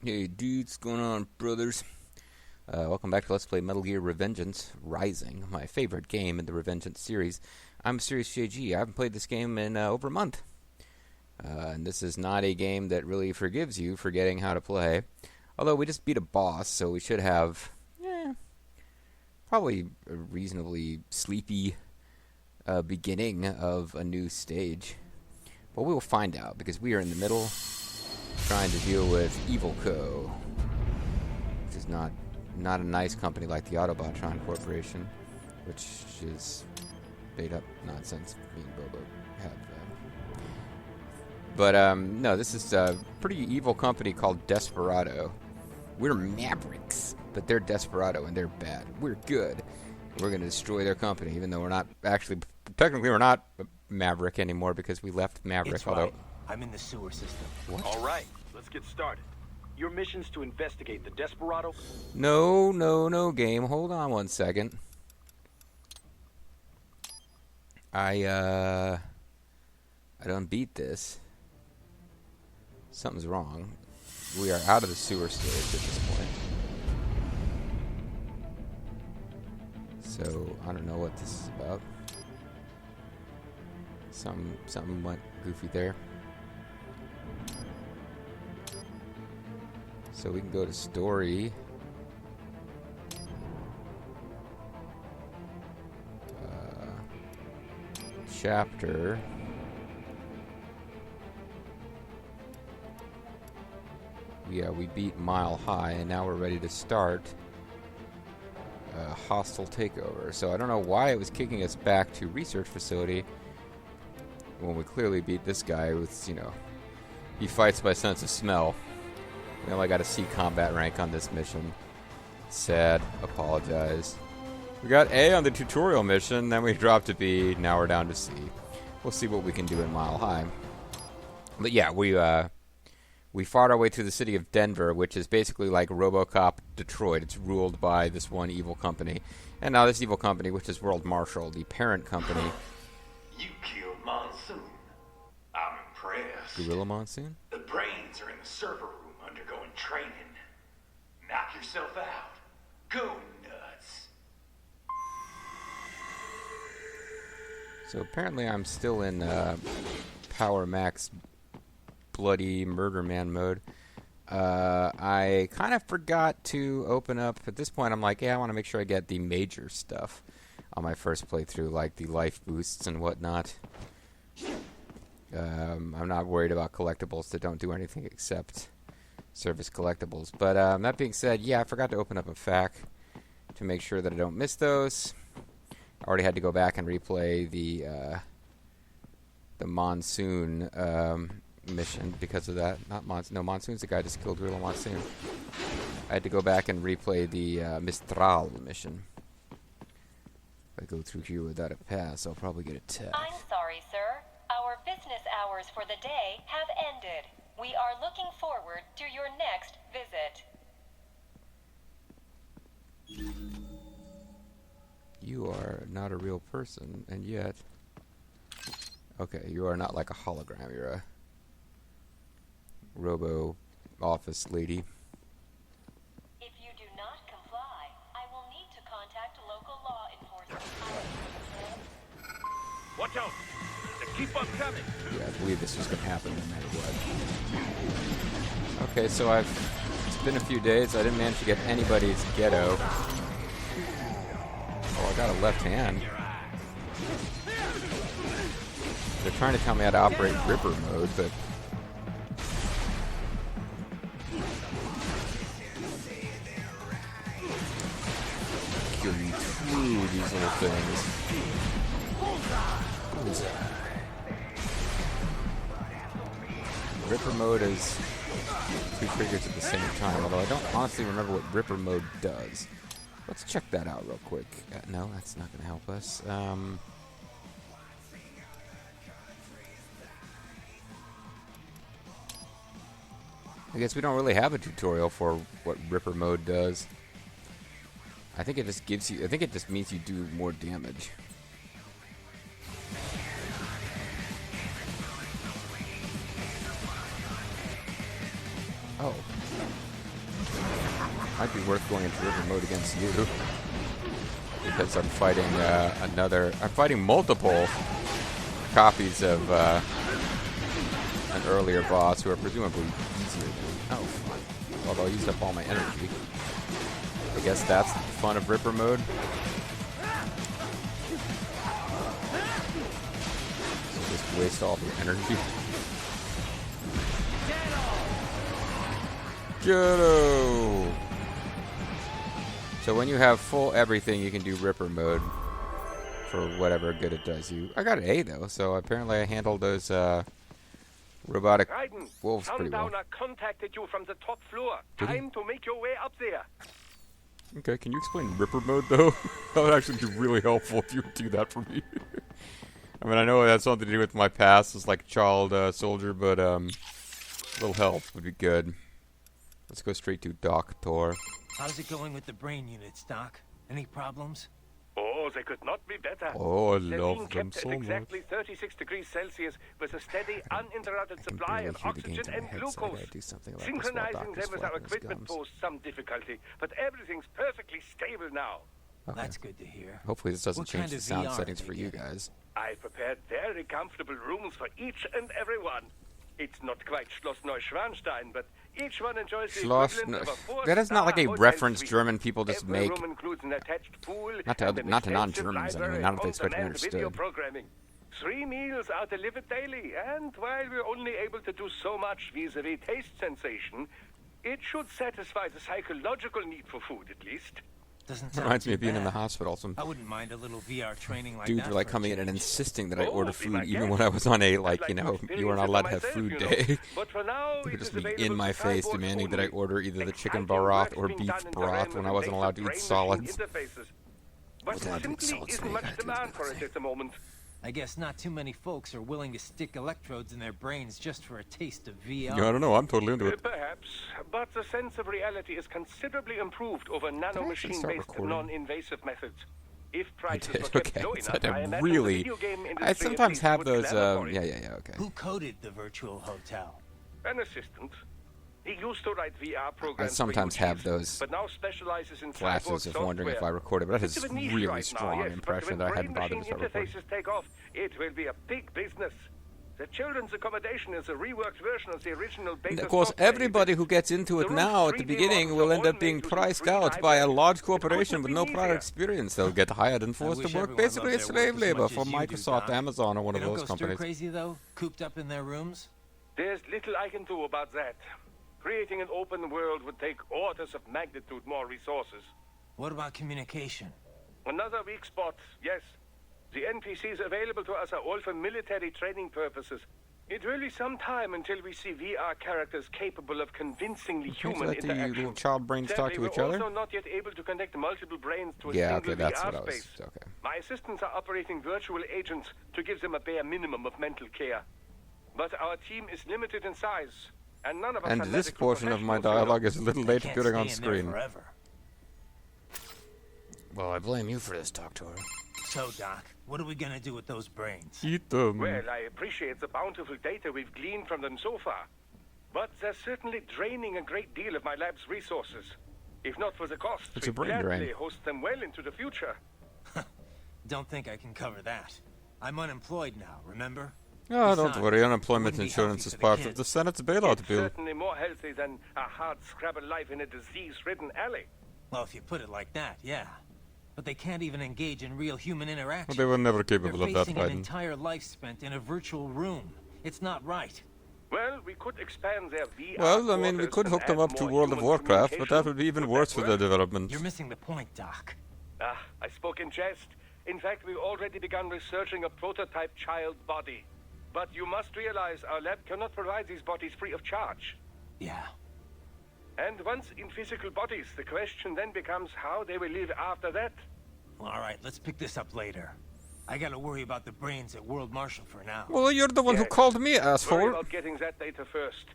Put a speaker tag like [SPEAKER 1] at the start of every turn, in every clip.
[SPEAKER 1] Hey dudes, what's going on, brothers? Welcome back to Let's Play Metal Gear Revengeance Rising, my favorite game in the Revengeance series. I'm Serious JG. I haven't played this game in over a month. And this is not a game that really forgives you forgetting how to play. Although we just beat a boss, so we should have probably a reasonably sleepy beginning of a new stage. But we will find out, because we are in the middle trying to deal with Evil Co., which is not a nice company like the Autobotron Corporation, which is made up nonsense. Me and Bobo have. No, this is a pretty evil company called Desperado. We're Mavericks, but they're Desperado and they're bad. We're good. We're going to destroy their company, even though we're not actually. Technically, we're not Maverick anymore because we left Maverick.
[SPEAKER 2] It's
[SPEAKER 1] although
[SPEAKER 2] right. I'm in the sewer system.
[SPEAKER 1] What?
[SPEAKER 3] All right, let's get started. Your mission's to investigate the Desperado.
[SPEAKER 1] No, game. Hold on one second. I don't beat this. Something's wrong. We are out of the sewer stage at this point. So, I don't know what this is about. Something went goofy there. So we can go to story. Chapter. Yeah, we beat Mile High, and now we're ready to start a hostile takeover. So I don't know why it was kicking us back to research facility when we clearly beat this guy with, he fights by sense of smell. We only got a C combat rank on this mission. Sad. Apologize. We got A on the tutorial mission, then we dropped to B, now we're down to C. We'll see what we can do in Mile High. But yeah, we fought our way through the city of Denver, which is basically like RoboCop Detroit. It's ruled by this one evil company. And now this evil company, which is World Marshal, the parent company.
[SPEAKER 4] You killed Monsoon. I'm impressed.
[SPEAKER 1] Gorilla Monsoon?
[SPEAKER 4] The brains are in the server room undergoing training. Knock yourself out. Go nuts.
[SPEAKER 1] So apparently I'm still in Power Max bloody murder man mode. I kind of forgot to open up. At this point I'm like, I want to make sure I get the major stuff on my first playthrough, like the life boosts and whatnot. I'm not worried about collectibles that don't do anything except service collectibles. But that being said, I forgot to open up a FAQ to make sure that I don't miss those. I already had to go back and replay the Monsoon mission because of that. Not Monsoon. No, Monsoon's the guy who just killed Gorilla Monsoon. I had to go back and replay the Mistral mission. If I go through here without a pass, I'll probably get attacked.
[SPEAKER 5] I'm sorry, sir. Our business hours for the day have ended. We are looking forward to your next visit.
[SPEAKER 1] You are not a real person, and yet... Okay, you are not like a hologram. You're a robo office lady.
[SPEAKER 5] If you do not comply, I will need to contact local law enforcement.
[SPEAKER 3] Watch out! Keep on coming!
[SPEAKER 1] Yeah, I believe this was going to happen no matter what. Okay, so it's been a few days. I didn't manage to get anybody's ghetto. Oh, I got a left hand. They're trying to tell me how to operate Ripper mode, but... Killing through these little things. What is that? Ripper mode is two triggers at the same time, although I don't honestly remember what Ripper mode does. Let's check that out real quick. No, that's not going to help us. I guess we don't really have a tutorial for what Ripper mode does. I think it just gives you... I think it just means you do more damage. Oh. Might be worth going into river mode against you. Because I'm fighting I'm fighting multiple copies of an earlier boss who are presumably easier to... Oh, fun. Although I used up all my energy. I guess that's the fun of Ripper mode. So just waste all the energy. Ghetto! So when you have full everything, you can do Ripper mode for whatever good it does you. I got an A though, so apparently I handled those robotic
[SPEAKER 3] Raiden,
[SPEAKER 1] wolves pretty well.
[SPEAKER 3] Sundowner contacted you from the top floor.
[SPEAKER 1] Did he?
[SPEAKER 3] Time to make your way up there.
[SPEAKER 1] Okay, can you explain Ripper mode though? That would actually be really helpful if you would do that for me. I mean, I know it has something to do with my past as like a child soldier, but a little help would be good. Let's go straight to Doctor.
[SPEAKER 2] How's it going with the brain units, Doc? Any problems?
[SPEAKER 3] Oh, they could not be better.
[SPEAKER 1] Oh, I
[SPEAKER 3] They're
[SPEAKER 1] love
[SPEAKER 3] being
[SPEAKER 1] them
[SPEAKER 3] kept at
[SPEAKER 1] so much.
[SPEAKER 3] exactly 36 degrees Celsius with a steady, uninterrupted supply of oxygen and glucose. Synchronizing them with our equipment posed some difficulty, but everything's perfectly stable now.
[SPEAKER 1] Okay.
[SPEAKER 2] That's good to hear.
[SPEAKER 1] Hopefully this doesn't
[SPEAKER 2] What
[SPEAKER 1] change
[SPEAKER 2] kind
[SPEAKER 1] the
[SPEAKER 2] of
[SPEAKER 1] sound
[SPEAKER 2] VR
[SPEAKER 1] settings
[SPEAKER 2] are
[SPEAKER 1] for
[SPEAKER 2] they
[SPEAKER 1] you
[SPEAKER 2] getting?
[SPEAKER 1] guys.
[SPEAKER 3] I prepared very comfortable rooms for each and every one. It's not quite Schloss Neuschwanstein, but each one enjoys the
[SPEAKER 1] Schloss
[SPEAKER 3] equivalent of a four-star
[SPEAKER 1] that is not like a
[SPEAKER 3] hotel
[SPEAKER 1] reference
[SPEAKER 3] suite.
[SPEAKER 1] German people just
[SPEAKER 3] Every
[SPEAKER 1] make.
[SPEAKER 3] room includes an attached pool
[SPEAKER 1] Not to
[SPEAKER 3] and an
[SPEAKER 1] not to
[SPEAKER 3] extensive
[SPEAKER 1] non-Germans, I mean,
[SPEAKER 3] library
[SPEAKER 1] I don't
[SPEAKER 3] of
[SPEAKER 1] think expect to be
[SPEAKER 3] on-demand video
[SPEAKER 1] understood.
[SPEAKER 3] programming. 3 meals are delivered daily, and while we're only able to do so much vis-a-vis taste sensation, it should satisfy the psychological need for food, at least.
[SPEAKER 2] Doesn't sound
[SPEAKER 1] Reminds me
[SPEAKER 2] too
[SPEAKER 1] of being in the
[SPEAKER 2] bad.
[SPEAKER 1] hospital. Some
[SPEAKER 2] I wouldn't mind a little VR training like
[SPEAKER 1] dudes
[SPEAKER 2] that
[SPEAKER 1] were like
[SPEAKER 2] for a
[SPEAKER 1] coming in and
[SPEAKER 2] change.
[SPEAKER 1] insisting that I
[SPEAKER 3] Oh,
[SPEAKER 1] order
[SPEAKER 3] be
[SPEAKER 1] food
[SPEAKER 3] my
[SPEAKER 1] even
[SPEAKER 3] guest.
[SPEAKER 1] when I was on a
[SPEAKER 3] I'd
[SPEAKER 1] like
[SPEAKER 3] like
[SPEAKER 1] you
[SPEAKER 3] to
[SPEAKER 1] know
[SPEAKER 3] experience
[SPEAKER 1] you were not
[SPEAKER 3] it
[SPEAKER 1] allowed to have
[SPEAKER 3] myself,
[SPEAKER 1] food
[SPEAKER 3] you know.
[SPEAKER 1] day.
[SPEAKER 3] But for now,
[SPEAKER 1] You could
[SPEAKER 3] it
[SPEAKER 1] just
[SPEAKER 3] is
[SPEAKER 1] be
[SPEAKER 3] available
[SPEAKER 1] in my
[SPEAKER 3] to
[SPEAKER 1] face
[SPEAKER 3] cyborgs
[SPEAKER 1] demanding that I
[SPEAKER 3] only.
[SPEAKER 1] order either the chicken
[SPEAKER 3] Exciting
[SPEAKER 1] broth
[SPEAKER 3] work's
[SPEAKER 1] or
[SPEAKER 3] been
[SPEAKER 1] beef
[SPEAKER 3] done in the
[SPEAKER 1] broth
[SPEAKER 3] realm
[SPEAKER 1] when
[SPEAKER 3] of
[SPEAKER 1] I wasn't allowed to eat
[SPEAKER 3] invasive
[SPEAKER 1] solids.
[SPEAKER 3] brain-machine interfaces. But
[SPEAKER 1] Wasn't allowed to
[SPEAKER 3] there
[SPEAKER 1] eat
[SPEAKER 3] simply
[SPEAKER 1] solids,
[SPEAKER 3] isn't
[SPEAKER 1] so you
[SPEAKER 3] much
[SPEAKER 1] gotta do
[SPEAKER 3] demand
[SPEAKER 1] what
[SPEAKER 3] for
[SPEAKER 1] I
[SPEAKER 3] it
[SPEAKER 1] say.
[SPEAKER 3] at the moment.
[SPEAKER 2] I guess not too many folks are willing to stick electrodes in their brains just for a taste of VR.
[SPEAKER 1] Yeah, I don't know. I'm totally into it.
[SPEAKER 3] Perhaps, but the sense of reality is considerably improved over
[SPEAKER 1] I actually start
[SPEAKER 3] nanomachine-based
[SPEAKER 1] recording?
[SPEAKER 3] non-invasive methods. If
[SPEAKER 1] I
[SPEAKER 3] prices
[SPEAKER 1] did.
[SPEAKER 3] were kept
[SPEAKER 1] Okay,
[SPEAKER 3] low
[SPEAKER 1] so
[SPEAKER 3] enough, I
[SPEAKER 1] I
[SPEAKER 3] imagine
[SPEAKER 1] really.
[SPEAKER 3] the video game industry
[SPEAKER 1] I
[SPEAKER 3] at
[SPEAKER 1] sometimes
[SPEAKER 3] least
[SPEAKER 1] have
[SPEAKER 3] would
[SPEAKER 1] those.
[SPEAKER 3] clamor for it.
[SPEAKER 1] Yeah. Okay.
[SPEAKER 2] Who coded the virtual hotel?
[SPEAKER 3] An assistant. He used to write VR programs.
[SPEAKER 1] I sometimes
[SPEAKER 3] for
[SPEAKER 1] have
[SPEAKER 3] UGs,
[SPEAKER 1] those
[SPEAKER 3] but now specializes in
[SPEAKER 1] flashes
[SPEAKER 3] cyborg
[SPEAKER 1] of wondering if I
[SPEAKER 3] software.
[SPEAKER 1] recorded, but that is
[SPEAKER 3] Bit of a niche
[SPEAKER 1] really
[SPEAKER 3] right
[SPEAKER 1] strong
[SPEAKER 3] now, yes,
[SPEAKER 1] impression
[SPEAKER 3] but
[SPEAKER 1] that I
[SPEAKER 3] when
[SPEAKER 1] hadn't bothered to start
[SPEAKER 3] brain-machine
[SPEAKER 1] recording.
[SPEAKER 3] interfaces take off, it will be a big business. The children's accommodation is a reworked version of the original
[SPEAKER 1] And
[SPEAKER 3] beta
[SPEAKER 1] of course,
[SPEAKER 3] software.
[SPEAKER 1] everybody who gets into it now at the beginning will end up being priced out by a large corporation with no prior experience. They'll get hired and forced to
[SPEAKER 2] wish
[SPEAKER 1] work
[SPEAKER 2] everyone loved
[SPEAKER 1] basically
[SPEAKER 2] their
[SPEAKER 1] as slave
[SPEAKER 2] work as
[SPEAKER 1] labor
[SPEAKER 2] much
[SPEAKER 1] for
[SPEAKER 2] as you do,
[SPEAKER 1] Microsoft,
[SPEAKER 2] Doc.
[SPEAKER 1] Amazon, or one
[SPEAKER 2] They
[SPEAKER 1] of
[SPEAKER 2] don't
[SPEAKER 1] those
[SPEAKER 2] go stir
[SPEAKER 1] companies.
[SPEAKER 2] crazy though, cooped up in their rooms.
[SPEAKER 3] There's little I can do about that. Creating an open world would take orders of magnitude more resources.
[SPEAKER 2] What about communication?
[SPEAKER 3] Another weak spot, yes. The NPCs available to us are all for military training purposes. It will be some time until we see VR characters capable of convincingly
[SPEAKER 1] Okay, so
[SPEAKER 3] human
[SPEAKER 1] that the
[SPEAKER 3] interaction.
[SPEAKER 1] little child brains talk
[SPEAKER 3] Sadly,
[SPEAKER 1] to
[SPEAKER 3] we're
[SPEAKER 1] each other?
[SPEAKER 3] also not yet able to connect multiple brains to a
[SPEAKER 1] Yeah,
[SPEAKER 3] single
[SPEAKER 1] okay, that's
[SPEAKER 3] VR
[SPEAKER 1] what I was.
[SPEAKER 3] space.
[SPEAKER 1] Okay.
[SPEAKER 3] My assistants are operating virtual agents to give them a bare minimum of mental care. But our team is limited in size, and none of us
[SPEAKER 1] And
[SPEAKER 3] are
[SPEAKER 1] this
[SPEAKER 3] medical
[SPEAKER 1] portion of my
[SPEAKER 3] professionals, you know.
[SPEAKER 1] dialogue is a little late
[SPEAKER 2] Can't
[SPEAKER 1] appearing
[SPEAKER 2] stay
[SPEAKER 1] on
[SPEAKER 2] in there
[SPEAKER 1] screen.
[SPEAKER 2] forever.
[SPEAKER 1] Well, I blame you for this, Doctor.
[SPEAKER 2] So, Doc, what are we gonna do with those brains?
[SPEAKER 1] Eat them.
[SPEAKER 3] Well, I appreciate the bountiful data we've gleaned from them so far. But they're certainly draining a great deal of my lab's resources. If not for the costs,
[SPEAKER 1] It's a
[SPEAKER 3] we'd
[SPEAKER 1] brain
[SPEAKER 3] gladly
[SPEAKER 1] drain.
[SPEAKER 3] host them well into the future.
[SPEAKER 2] Don't think I can cover that. I'm unemployed now, remember?
[SPEAKER 1] Oh, don't
[SPEAKER 2] Besides,
[SPEAKER 1] worry.
[SPEAKER 2] it
[SPEAKER 1] Unemployment
[SPEAKER 2] wouldn't be
[SPEAKER 1] insurance
[SPEAKER 2] healthy
[SPEAKER 1] is
[SPEAKER 2] for the
[SPEAKER 1] part of
[SPEAKER 2] kids.
[SPEAKER 1] the Senate's bailout
[SPEAKER 3] It's
[SPEAKER 1] bill.
[SPEAKER 3] certainly more healthy than a hard-scrabble life in a disease-ridden alley.
[SPEAKER 2] Well, if you put it like that, yeah. But they can't even engage in real human interaction.
[SPEAKER 1] Well, they were never
[SPEAKER 2] They're
[SPEAKER 1] capable of that,
[SPEAKER 2] facing an
[SPEAKER 1] Raiden.
[SPEAKER 2] entire life spent in a virtual room. It's not right.
[SPEAKER 3] Well, we could expand their VR
[SPEAKER 1] Well, I mean, we
[SPEAKER 3] quarters
[SPEAKER 1] could
[SPEAKER 3] and
[SPEAKER 1] hook them
[SPEAKER 3] add
[SPEAKER 1] up to
[SPEAKER 3] more
[SPEAKER 1] World of
[SPEAKER 3] human
[SPEAKER 1] Warcraft, but that would be even
[SPEAKER 3] communication.
[SPEAKER 1] worse for
[SPEAKER 3] Would
[SPEAKER 1] their
[SPEAKER 3] that work?
[SPEAKER 1] development.
[SPEAKER 2] You're missing the point, Doc.
[SPEAKER 3] I spoke in jest. In fact, we've already begun researching a prototype child body. But you must realize our lab cannot provide these bodies free of charge.
[SPEAKER 2] Yeah.
[SPEAKER 3] And once in physical bodies, the question then becomes how they will live after that.
[SPEAKER 2] Well, all right, let's pick this up later. I gotta worry about the brains at World Marshal for now.
[SPEAKER 1] Well, you're the one who
[SPEAKER 3] Yes.
[SPEAKER 1] called me,
[SPEAKER 3] Worry
[SPEAKER 1] asshole.
[SPEAKER 3] about getting that data first.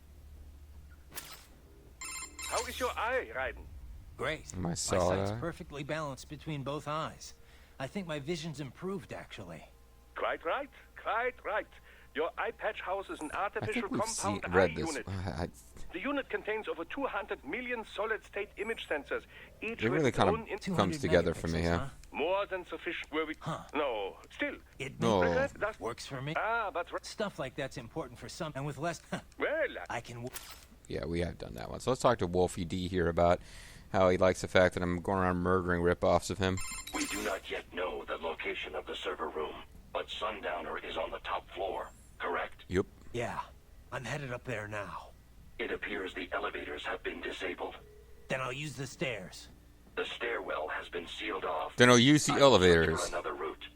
[SPEAKER 3] How is your eye, Raiden?
[SPEAKER 2] Great.
[SPEAKER 1] My
[SPEAKER 2] sight's
[SPEAKER 1] eye.
[SPEAKER 2] perfectly balanced between both eyes. I think my vision's improved, actually.
[SPEAKER 3] Quite right. Quite right. Your eye patch houses an
[SPEAKER 1] I
[SPEAKER 3] artificial
[SPEAKER 1] think we've
[SPEAKER 3] compound eye
[SPEAKER 1] read this.
[SPEAKER 3] unit. The unit contains over 200 million solid-state image sensors. Each
[SPEAKER 1] It really
[SPEAKER 3] with
[SPEAKER 1] kind
[SPEAKER 3] its own
[SPEAKER 1] of comes together for me, yeah.
[SPEAKER 2] Huh?
[SPEAKER 3] more than sufficient. Where we? No, still.
[SPEAKER 2] It
[SPEAKER 1] No.
[SPEAKER 3] That's
[SPEAKER 2] works for me.
[SPEAKER 3] that's right.
[SPEAKER 2] Stuff like that's important for some, and with less,
[SPEAKER 3] Well,
[SPEAKER 2] I can.
[SPEAKER 1] Yeah, we have done that one. So let's talk to Wolfy D here about how he likes the fact that I'm going around murdering rip-offs of him.
[SPEAKER 6] We do not yet know the location of the server room, but Sundowner is on the top floor, correct?
[SPEAKER 1] Yep.
[SPEAKER 2] Yeah, I'm headed up there now.
[SPEAKER 6] It appears the elevators have been disabled.
[SPEAKER 2] Then I'll use the stairs.
[SPEAKER 6] The stairwell has been sealed off.
[SPEAKER 1] Then I'll use the
[SPEAKER 6] I will search
[SPEAKER 1] elevators.
[SPEAKER 6] for another route.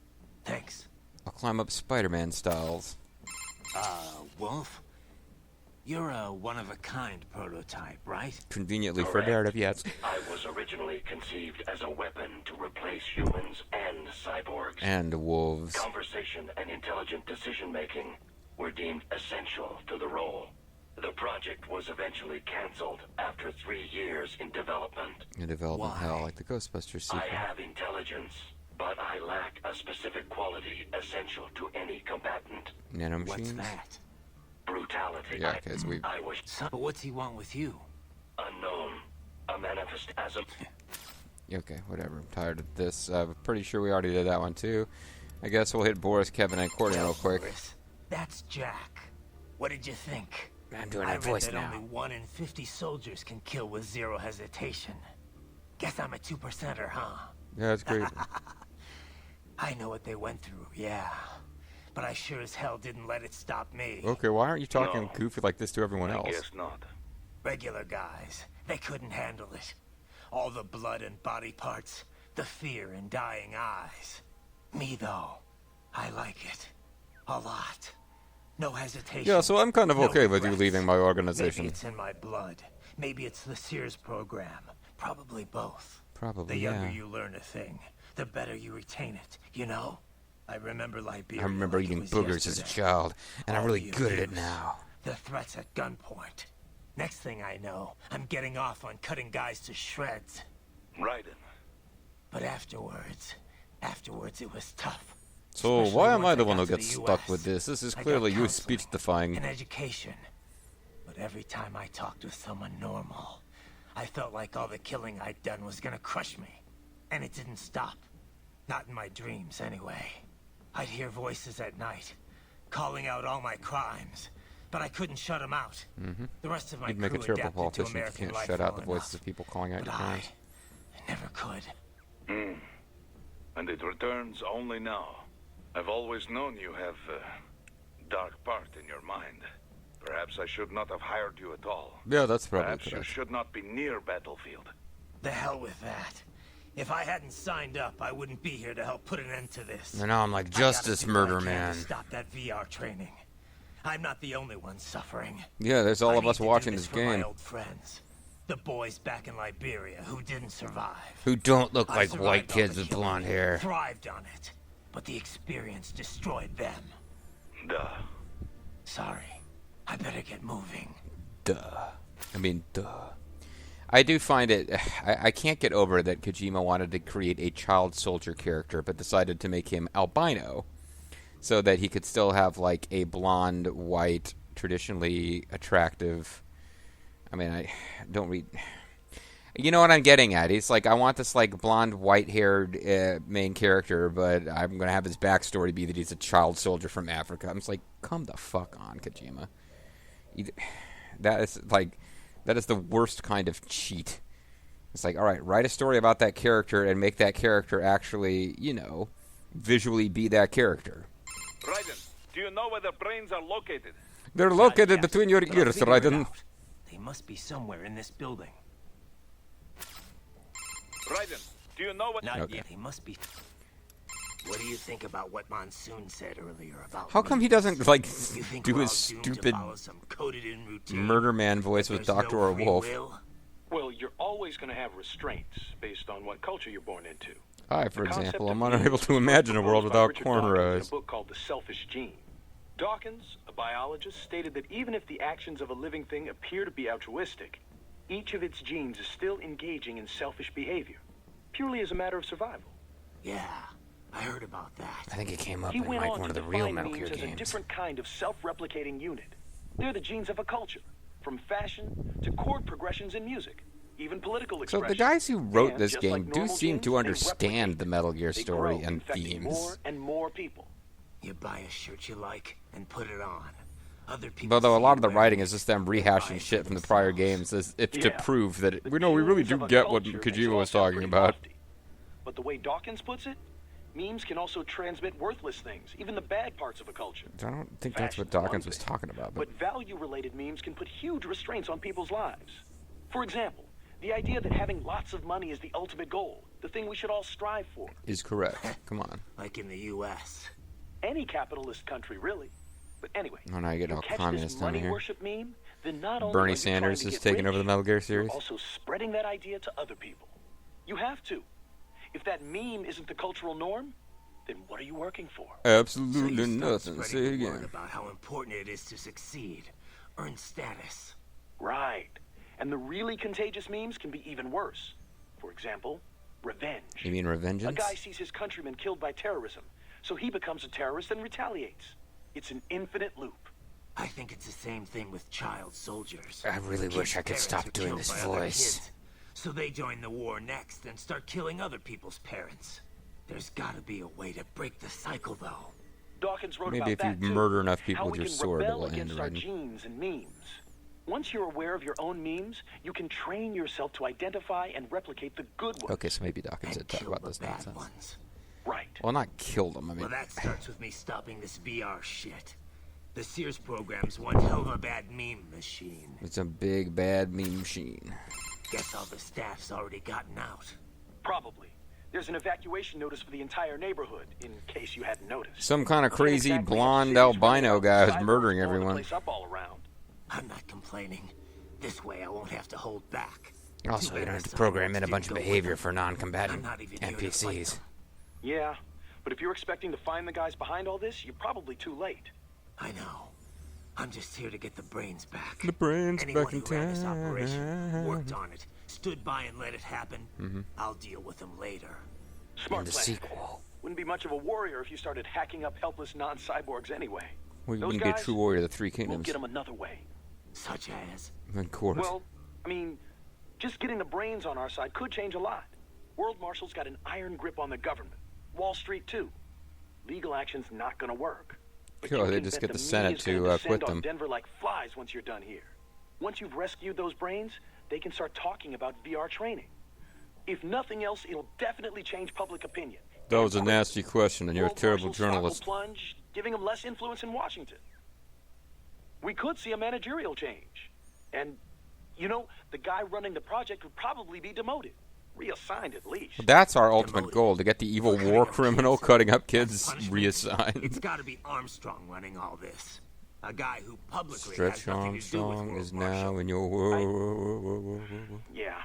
[SPEAKER 2] Thanks.
[SPEAKER 1] I'll climb up Spider-Man styles.
[SPEAKER 2] Wolf? You're a one-of-a-kind prototype, right?
[SPEAKER 1] Conveniently for
[SPEAKER 6] Correct.
[SPEAKER 1] narrative, yes.
[SPEAKER 6] I was originally conceived as a weapon to replace humans and cyborgs.
[SPEAKER 1] And wolves.
[SPEAKER 6] Conversation and intelligent decision-making were deemed essential to the role. The project was eventually cancelled after 3 years in development.
[SPEAKER 1] In development
[SPEAKER 2] Why?
[SPEAKER 1] hell, like the Ghostbusters sequel.
[SPEAKER 6] I have intelligence, but I lack a specific quality essential to any combatant.
[SPEAKER 1] Nanomachines?
[SPEAKER 2] What's that?
[SPEAKER 6] Brutality.
[SPEAKER 1] Yeah, because we...
[SPEAKER 6] I was
[SPEAKER 2] But what's he want with you?
[SPEAKER 6] unknown. A manifestasm.
[SPEAKER 1] Okay, whatever. I'm tired of this. I'm pretty sure we already did that one, too. I guess we'll hit Boris, Kevin, and Courtney real quick.
[SPEAKER 2] Boris, that's Jack. What did you think?
[SPEAKER 1] I'm doing
[SPEAKER 2] I
[SPEAKER 1] that
[SPEAKER 2] read
[SPEAKER 1] voice
[SPEAKER 2] that
[SPEAKER 1] now.
[SPEAKER 2] only 1 in 50 soldiers can kill with 0 hesitation. Guess I'm a 2%er, huh?
[SPEAKER 1] Yeah, that's great.
[SPEAKER 2] I know what they went through, yeah. But I sure as hell didn't let it stop me.
[SPEAKER 1] Okay, why aren't you talking
[SPEAKER 4] No.
[SPEAKER 1] goofy like this to everyone
[SPEAKER 4] I
[SPEAKER 1] else?
[SPEAKER 4] guess not.
[SPEAKER 2] Regular guys, they couldn't handle it. All the blood and body parts, the fear in dying eyes. Me, though, I like it. A lot. No hesitation.
[SPEAKER 1] Yeah, so I'm kind of
[SPEAKER 2] no
[SPEAKER 1] okay with you
[SPEAKER 2] regrets.
[SPEAKER 1] leaving my
[SPEAKER 2] Maybe
[SPEAKER 1] organization.
[SPEAKER 2] it's in my blood. Maybe it's the Sears program. Probably both.
[SPEAKER 1] Probably,
[SPEAKER 2] The younger
[SPEAKER 1] yeah.
[SPEAKER 2] you learn a thing, the better you retain it, you know? I remember Liberia.
[SPEAKER 1] I remember
[SPEAKER 2] like it
[SPEAKER 1] eating
[SPEAKER 2] was
[SPEAKER 1] boogers as a
[SPEAKER 2] yesterday.
[SPEAKER 1] child, and I'm
[SPEAKER 2] All
[SPEAKER 1] really
[SPEAKER 2] the
[SPEAKER 1] good at it
[SPEAKER 2] abuse,
[SPEAKER 1] now.
[SPEAKER 2] The threats at gunpoint. Next thing I know, I'm getting off on cutting guys to shreds.
[SPEAKER 4] Raiden.
[SPEAKER 2] But afterwards it was tough.
[SPEAKER 1] So
[SPEAKER 2] Especially
[SPEAKER 1] why am I
[SPEAKER 2] once
[SPEAKER 1] the
[SPEAKER 2] I
[SPEAKER 1] one who
[SPEAKER 2] got to
[SPEAKER 1] gets
[SPEAKER 2] the
[SPEAKER 1] stuck
[SPEAKER 2] US.
[SPEAKER 1] with this? This is
[SPEAKER 2] I got
[SPEAKER 1] clearly you
[SPEAKER 2] counseling
[SPEAKER 1] speech-defying.
[SPEAKER 2] and education. But every time I talked with someone normal, I felt like all the killing I'd done was gonna crush me. And it didn't stop. Not in my dreams, anyway. I'd hear voices at night, calling out all my crimes, but I couldn't shut them out. The rest of my
[SPEAKER 1] You'd make a
[SPEAKER 2] crew
[SPEAKER 1] terrible
[SPEAKER 2] adapted to
[SPEAKER 1] politician if you
[SPEAKER 2] American
[SPEAKER 1] can't
[SPEAKER 2] life
[SPEAKER 1] shut out
[SPEAKER 2] well
[SPEAKER 1] the voices
[SPEAKER 2] enough.
[SPEAKER 1] of people calling out
[SPEAKER 2] But
[SPEAKER 1] your parents.
[SPEAKER 2] I never could.
[SPEAKER 4] And it returns only now. I've always known you have a dark part in your mind. Perhaps I should not have hired you at all.
[SPEAKER 1] Yeah, that's probably
[SPEAKER 4] Perhaps you
[SPEAKER 1] correct.
[SPEAKER 4] should not be near battlefield.
[SPEAKER 2] The hell with that. If I hadn't signed up, I wouldn't be here to help put an end to this.
[SPEAKER 1] And now I'm like
[SPEAKER 2] I gotta
[SPEAKER 1] Justice
[SPEAKER 2] do what I
[SPEAKER 1] Murder
[SPEAKER 2] can
[SPEAKER 1] Man.
[SPEAKER 2] to stop that VR training. I'm not the only one suffering.
[SPEAKER 1] Yeah, there's all
[SPEAKER 2] I
[SPEAKER 1] of
[SPEAKER 2] need
[SPEAKER 1] us
[SPEAKER 2] to do
[SPEAKER 1] watching
[SPEAKER 2] this
[SPEAKER 1] this
[SPEAKER 2] for my
[SPEAKER 1] game
[SPEAKER 2] old friends, the boys back in Liberia who didn't survive.
[SPEAKER 1] who don't look
[SPEAKER 2] I
[SPEAKER 1] like
[SPEAKER 2] survived
[SPEAKER 1] white
[SPEAKER 2] all
[SPEAKER 1] kids
[SPEAKER 2] the
[SPEAKER 1] with
[SPEAKER 2] killing,
[SPEAKER 1] blonde hair.
[SPEAKER 2] Thrived on it, but the experience destroyed them.
[SPEAKER 4] Duh.
[SPEAKER 2] Sorry, I better get moving.
[SPEAKER 1] Duh. I mean, duh. I do find it... I can't get over that Kojima wanted to create a child soldier character, but decided to make him albino, so that he could still have, like, a blonde, white, traditionally attractive... I mean, I don't read... You know what I'm getting at? He's like, I want this, like, blonde, white-haired main character, but I'm going to have his backstory be that he's a child soldier from Africa. I'm just like, come the fuck on, Kojima. That is, like... That is the worst kind of cheat. It's like, all right, write a story about that character and make that character actually, you know, visually be that character.
[SPEAKER 4] Raiden, do you know where the brains are located?
[SPEAKER 1] They're
[SPEAKER 2] Not
[SPEAKER 1] located
[SPEAKER 2] yet,
[SPEAKER 1] between your
[SPEAKER 2] but I'll
[SPEAKER 1] ears,
[SPEAKER 2] figure it
[SPEAKER 1] Raiden.
[SPEAKER 2] out. They must be somewhere in this building.
[SPEAKER 4] Raiden, do you know what...
[SPEAKER 2] Not
[SPEAKER 1] Okay.
[SPEAKER 2] yet. They must be. What do you think about what Monsoon said earlier about
[SPEAKER 1] How
[SPEAKER 2] me?
[SPEAKER 1] come he doesn't, like,
[SPEAKER 2] You think
[SPEAKER 1] do
[SPEAKER 2] we're
[SPEAKER 1] his
[SPEAKER 2] all doomed to
[SPEAKER 1] stupid
[SPEAKER 2] follow some coded-in routine?
[SPEAKER 1] murder man voice with
[SPEAKER 2] There's
[SPEAKER 1] Dr.
[SPEAKER 2] no
[SPEAKER 1] or
[SPEAKER 2] free
[SPEAKER 1] Wolf?
[SPEAKER 2] will?
[SPEAKER 7] Well, you're always going to have restraints based on what culture you're born into.
[SPEAKER 1] I, for
[SPEAKER 7] The concept
[SPEAKER 1] example,
[SPEAKER 7] of
[SPEAKER 1] am unable
[SPEAKER 7] genes
[SPEAKER 1] to
[SPEAKER 7] was
[SPEAKER 1] imagine a world
[SPEAKER 7] proposed by
[SPEAKER 1] without
[SPEAKER 7] Richard Dawkins in
[SPEAKER 1] cornrows.
[SPEAKER 7] a book called The Selfish Gene. Dawkins, a biologist, stated that even if the actions of a living thing appear to be altruistic, each of its genes is still engaging in selfish behavior, purely as a matter of survival.
[SPEAKER 2] Yeah, I heard about that.
[SPEAKER 1] I think it came up
[SPEAKER 7] He
[SPEAKER 1] in,
[SPEAKER 7] went
[SPEAKER 1] like,
[SPEAKER 7] on
[SPEAKER 1] one
[SPEAKER 7] to
[SPEAKER 1] of the real
[SPEAKER 7] define
[SPEAKER 1] Metal
[SPEAKER 7] memes
[SPEAKER 1] Gear
[SPEAKER 7] as a
[SPEAKER 1] games.
[SPEAKER 7] different kind of self-replicating unit. They're the genes of a culture, from fashion to chord progressions in music, even political
[SPEAKER 1] So
[SPEAKER 7] expression.
[SPEAKER 1] the guys who wrote
[SPEAKER 7] And
[SPEAKER 1] this
[SPEAKER 7] just
[SPEAKER 1] game
[SPEAKER 7] like
[SPEAKER 1] do
[SPEAKER 7] normal
[SPEAKER 1] seem
[SPEAKER 7] genes,
[SPEAKER 1] to
[SPEAKER 7] they
[SPEAKER 1] understand
[SPEAKER 7] replicate.
[SPEAKER 1] the Metal Gear
[SPEAKER 7] They
[SPEAKER 1] story
[SPEAKER 7] grow,
[SPEAKER 1] and
[SPEAKER 7] infecting more
[SPEAKER 1] themes.
[SPEAKER 7] and more people.
[SPEAKER 2] You buy a shirt you like and put it on. Other people
[SPEAKER 1] Although a
[SPEAKER 2] see
[SPEAKER 1] lot
[SPEAKER 2] you
[SPEAKER 1] of the
[SPEAKER 2] wearing
[SPEAKER 1] writing
[SPEAKER 2] it,
[SPEAKER 1] is just them
[SPEAKER 2] they buy
[SPEAKER 1] rehashing
[SPEAKER 2] it
[SPEAKER 1] shit
[SPEAKER 2] for
[SPEAKER 1] from the prior
[SPEAKER 2] themselves.
[SPEAKER 1] games as if to
[SPEAKER 7] Yeah,
[SPEAKER 1] prove that
[SPEAKER 7] The
[SPEAKER 1] we really
[SPEAKER 7] genes
[SPEAKER 1] do
[SPEAKER 7] of a
[SPEAKER 1] get what
[SPEAKER 7] culture makes it
[SPEAKER 1] Kojima
[SPEAKER 7] all
[SPEAKER 1] was
[SPEAKER 7] sound
[SPEAKER 1] talking
[SPEAKER 7] pretty
[SPEAKER 1] about.
[SPEAKER 7] lofty. But the way Dawkins puts it, memes can also transmit worthless things, even the bad parts of a culture.
[SPEAKER 1] I don't think that's what
[SPEAKER 7] Fashion's one
[SPEAKER 1] Dawkins was
[SPEAKER 7] thing,
[SPEAKER 1] talking about. But
[SPEAKER 7] But value-related memes can put huge restraints on people's lives. For example, the idea that having lots of money is the ultimate goal, the thing we should all strive for.
[SPEAKER 1] is correct. Come on.
[SPEAKER 2] Like in the U.S.
[SPEAKER 7] Any capitalist country, really. But anyway,
[SPEAKER 1] Oh, now you get all
[SPEAKER 7] catch
[SPEAKER 1] communist
[SPEAKER 7] this
[SPEAKER 1] down
[SPEAKER 7] money
[SPEAKER 1] here.
[SPEAKER 7] worship meme, then not only
[SPEAKER 1] Bernie
[SPEAKER 7] are you trying
[SPEAKER 1] Sanders
[SPEAKER 7] to
[SPEAKER 1] is
[SPEAKER 7] get
[SPEAKER 1] taking over the
[SPEAKER 7] rich,
[SPEAKER 1] Metal Gear
[SPEAKER 7] you're
[SPEAKER 1] series.
[SPEAKER 7] also spreading that idea to other people. You have to. If that meme isn't the cultural norm, then what are you working for?
[SPEAKER 1] Absolutely
[SPEAKER 2] So you start
[SPEAKER 1] nothing. Say
[SPEAKER 2] spreading the word
[SPEAKER 1] again.
[SPEAKER 2] about how important it is to succeed, earn status.
[SPEAKER 7] Right. And the really contagious memes can be even worse. For example, revenge.
[SPEAKER 1] You mean
[SPEAKER 7] A
[SPEAKER 1] Revengeance?
[SPEAKER 7] guy sees his countrymen killed by terrorism, so he becomes a terrorist and retaliates. It's an infinite loop.
[SPEAKER 2] I think it's the same thing with child soldiers.
[SPEAKER 1] I really
[SPEAKER 2] Kids'
[SPEAKER 1] wish I could
[SPEAKER 2] parents
[SPEAKER 1] stop
[SPEAKER 2] are
[SPEAKER 1] doing
[SPEAKER 2] killed
[SPEAKER 1] this
[SPEAKER 2] by other
[SPEAKER 1] voice.
[SPEAKER 2] kids, so they join the war next and start killing other people's parents. There's gotta be a way to break the cycle, though.
[SPEAKER 7] Dawkins wrote
[SPEAKER 1] Maybe
[SPEAKER 7] about
[SPEAKER 1] if you
[SPEAKER 7] that too.
[SPEAKER 1] murder enough people
[SPEAKER 7] How
[SPEAKER 1] with
[SPEAKER 7] we
[SPEAKER 1] your
[SPEAKER 7] can
[SPEAKER 1] sword, it
[SPEAKER 7] rebel
[SPEAKER 1] will end,
[SPEAKER 7] against our
[SPEAKER 1] Raiden.
[SPEAKER 7] genes and memes. Once you're aware of your own memes, you can train yourself to identify and replicate the good ones.
[SPEAKER 1] Okay, so maybe Dawkins
[SPEAKER 2] And
[SPEAKER 1] did talk
[SPEAKER 2] kill
[SPEAKER 1] about
[SPEAKER 2] the
[SPEAKER 1] this
[SPEAKER 2] bad
[SPEAKER 1] nonsense.
[SPEAKER 2] ones.
[SPEAKER 7] Right.
[SPEAKER 1] Well, not kill them. I mean,
[SPEAKER 2] Well, that starts with me stopping this VR shit. The Sears program's one hell of a bad meme machine.
[SPEAKER 1] it's a big bad meme machine.
[SPEAKER 2] Guess all the staff's already gotten out.
[SPEAKER 7] Probably. There's an evacuation notice for the entire neighborhood, in case you hadn't noticed.
[SPEAKER 1] Some kind of
[SPEAKER 7] Can't
[SPEAKER 1] crazy
[SPEAKER 7] exactly have
[SPEAKER 1] blonde
[SPEAKER 7] cities running
[SPEAKER 1] albino
[SPEAKER 7] out
[SPEAKER 1] guy
[SPEAKER 7] the
[SPEAKER 1] who's murdering
[SPEAKER 7] sidewalks, blowing the
[SPEAKER 1] everyone.
[SPEAKER 7] place up all around.
[SPEAKER 2] I'm not complaining. This way I won't have to hold back.
[SPEAKER 1] Also,
[SPEAKER 2] Too
[SPEAKER 1] you
[SPEAKER 2] bad
[SPEAKER 1] don't have
[SPEAKER 2] the
[SPEAKER 1] to program
[SPEAKER 2] cyborgs
[SPEAKER 1] in a
[SPEAKER 2] didn't
[SPEAKER 1] bunch of
[SPEAKER 2] go with
[SPEAKER 1] behavior
[SPEAKER 2] them.
[SPEAKER 1] for
[SPEAKER 2] I'm
[SPEAKER 1] non-combatant
[SPEAKER 2] not even here to fight
[SPEAKER 1] NPCs.
[SPEAKER 2] them.
[SPEAKER 7] Yeah, but if you're expecting to find the guys behind all this, you're probably too late.
[SPEAKER 2] I know. I'm just here to get the brains back.
[SPEAKER 1] The brains
[SPEAKER 2] Anyone
[SPEAKER 1] back in
[SPEAKER 2] who ran this operation,
[SPEAKER 1] time.
[SPEAKER 2] worked on it, stood by and let it happen, I'll deal with them later.
[SPEAKER 7] Smart
[SPEAKER 1] In the
[SPEAKER 7] plan.
[SPEAKER 1] sequel.
[SPEAKER 7] Wouldn't be much of a warrior if you started hacking up helpless non-cyborgs anyway.
[SPEAKER 1] Well, you
[SPEAKER 7] Those
[SPEAKER 1] can be a
[SPEAKER 7] guys,
[SPEAKER 1] true warrior of the Three
[SPEAKER 7] We'll
[SPEAKER 1] Kingdoms.
[SPEAKER 7] get them another way.
[SPEAKER 2] Such as?
[SPEAKER 1] Of course.
[SPEAKER 7] Well, I mean, just getting the brains on our side could change a lot. World Marshal's got an iron grip on the government. Wall Street, too. Legal action's not gonna work. But
[SPEAKER 1] Sure,
[SPEAKER 7] you
[SPEAKER 1] they
[SPEAKER 7] can
[SPEAKER 1] just
[SPEAKER 7] bet
[SPEAKER 1] get the
[SPEAKER 7] media
[SPEAKER 1] Senate
[SPEAKER 7] is gonna
[SPEAKER 1] to
[SPEAKER 7] descend
[SPEAKER 1] quit
[SPEAKER 7] on
[SPEAKER 1] them.
[SPEAKER 7] Denver like flies once you're done here. Once you've rescued those brains, they can start talking about VR training. If nothing else, it'll definitely change public opinion.
[SPEAKER 1] That was a nasty question, and you're a
[SPEAKER 7] World
[SPEAKER 1] terrible
[SPEAKER 7] Marshal's stock will
[SPEAKER 1] journalist.
[SPEAKER 7] plunge, giving them less influence in Washington. We could see a managerial change. And, you know, the guy running the project would probably be demoted. Reassigned at least.
[SPEAKER 1] That's our ultimate
[SPEAKER 2] Demoted.
[SPEAKER 1] goal, to get the evil
[SPEAKER 2] Cutting
[SPEAKER 1] war
[SPEAKER 2] up
[SPEAKER 1] criminal
[SPEAKER 2] kids.
[SPEAKER 1] cutting up
[SPEAKER 2] That's
[SPEAKER 1] kids
[SPEAKER 2] punishment.
[SPEAKER 1] reassigned.
[SPEAKER 2] It's gotta be Armstrong running all this. A guy who publicly
[SPEAKER 1] Stretch
[SPEAKER 2] has nothing to do with
[SPEAKER 1] Armstrong
[SPEAKER 2] World
[SPEAKER 1] is
[SPEAKER 2] Marshal.
[SPEAKER 1] now in your world.
[SPEAKER 7] Yeah.